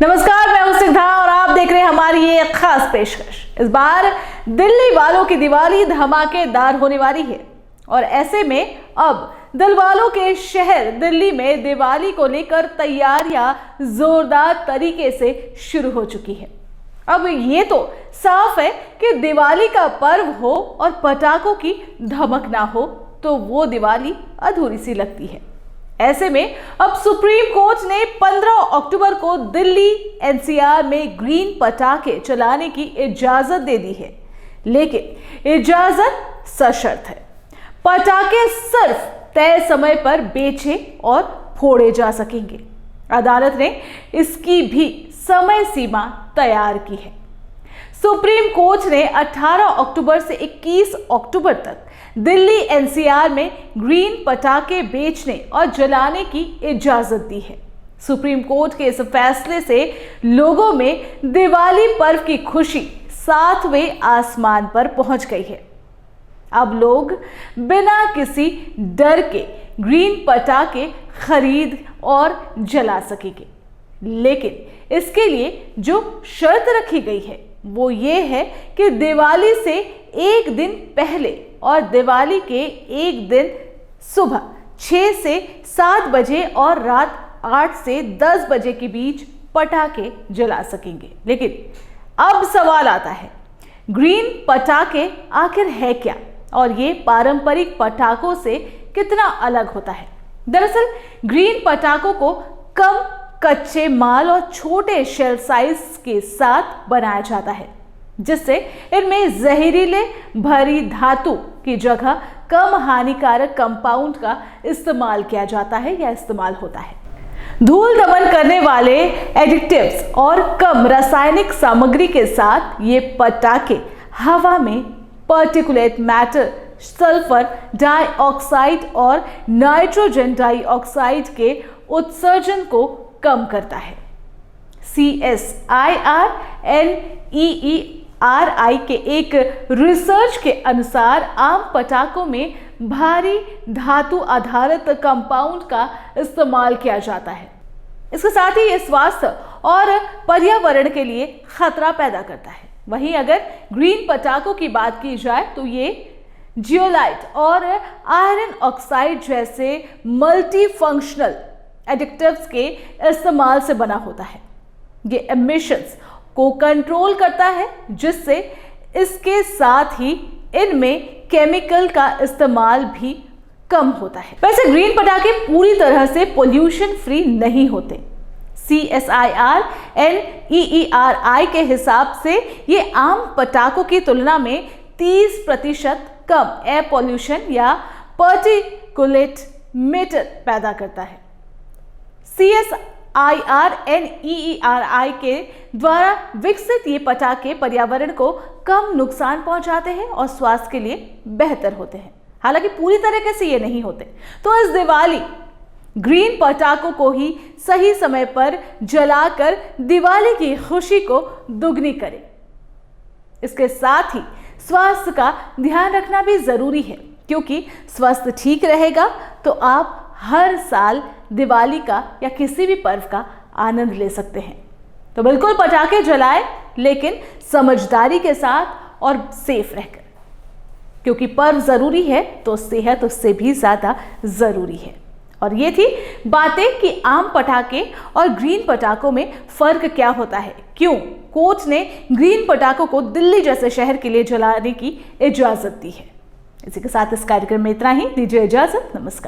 नमस्कार, मैं हूं सिद्धा और आप देख रहे हैं हमारी ये खास पेशकश। इस बार दिल्ली वालों की दिवाली धमाकेदार होने वाली है और ऐसे में अब दिलवालों के शहर दिल्ली में दिवाली को लेकर तैयारियां जोरदार तरीके से शुरू हो चुकी है। अब ये तो साफ है कि दिवाली का पर्व हो और पटाखों की धमक ना हो तो वो दिवाली अधूरी सी लगती है। ऐसे में अब सुप्रीम कोर्ट ने 15 अक्टूबर को दिल्ली एनसीआर में ग्रीन पटाखे चलाने की इजाजत दे दी है, लेकिन इजाजत सशर्त है। पटाखे सिर्फ तय समय पर बेचे और फोड़े जा सकेंगे। अदालत ने इसकी भी समय सीमा तैयार की है। सुप्रीम कोर्ट ने 18 अक्टूबर से 21 अक्टूबर तक दिल्ली एनसीआर में ग्रीन पटाखे बेचने और जलाने की इजाजत दी है। सुप्रीम कोर्ट के इस फैसले से लोगों में दिवाली पर्व की खुशी 7वें आसमान पर पहुंच गई है। अब लोग बिना किसी डर के ग्रीन पटाखे खरीद और जला सकेंगे, लेकिन इसके लिए जो शर्त रखी गई है वो ये है कि दिवाली से एक दिन पहले और दिवाली के एक दिन सुबह 6 से 7 बजे और रात 8 से 10 बजे के बीच पटाखे जला सकेंगे। लेकिन अब सवाल आता है, ग्रीन पटाखे आखिर है क्या और ये पारंपरिक पटाखों से कितना अलग होता है? दरअसल ग्रीन पटाखों को कम कच्चे माल और छोटे शेल साइज के साथ बनाया जाता है, जिससे इनमें जहरीले भरी धातु की जगह कम हानिकारक कंपाउंड का इस्तेमाल किया जाता है या इस्तेमाल होता है। धूल दमन करने वाले एडिटिव्स और कम रासायनिक सामग्री के साथ ये पटाखे हवा में पार्टिकुलेट मैटर, सल्फर डाइऑक्साइड और नाइट्रोजन डाइऑक्साइड के उत्सर्जन को कम करता है। CSIR NEERI के एक रिसर्च के अनुसार आम पटाखों में भारी धातु आधारित कंपाउंड का इस्तेमाल किया जाता है। इसके साथ ही ये स्वास्थ्य और पर्यावरण के लिए खतरा पैदा करता है। वहीं अगर ग्रीन पटाखों की बात की जाए तो ये जियोलाइट और आयरन ऑक्साइड जैसे मल्टी फंक्शनल एडिटिव्स के इस्तेमाल से बना होता है। ये एमिशंस को कंट्रोल करता है, जिससे इसके साथ ही इनमें केमिकल का इस्तेमाल भी कम होता है। वैसे ग्रीन पटाखे पूरी तरह से पोल्यूशन फ्री नहीं होते। CSIR NEERI के हिसाब से ये आम पटाखों की तुलना में 30% कम एयर पॉल्यूशन या पार्टिकुलेट मैटर पैदा करता है। CSIR NEERI के द्वारा विकसित ये पटाखे पर्यावरण को कम नुकसान पहुंचाते हैं और स्वास्थ्य के लिए बेहतर होते हैं। हालांकि पूरी तरीके से ये नहीं होते। तो इस दिवाली ग्रीन पटाखों को ही सही समय पर जलाकर दिवाली की खुशी को दुगनी करें। इसके साथ ही स्वास्थ्य का ध्यान रखना भी जरूरी है, क्योंकि स्वास्थ्य ठीक रहेगा तो आप हर साल दिवाली का या किसी भी पर्व का आनंद ले सकते हैं। तो बिल्कुल पटाखे जलाएं, लेकिन समझदारी के साथ और सेफ रहकर, क्योंकि पर्व जरूरी है तो सेहत उससे भी ज्यादा जरूरी है। और ये थी बातें कि आम पटाखे और ग्रीन पटाखों में फर्क क्या होता है, क्यों कोर्ट ने ग्रीन पटाखों को दिल्ली जैसे शहर के लिए जलाने की इजाजत दी है। इसी के साथ इस कार्यक्रम में इतना ही। दीजिए इजाजत। नमस्कार।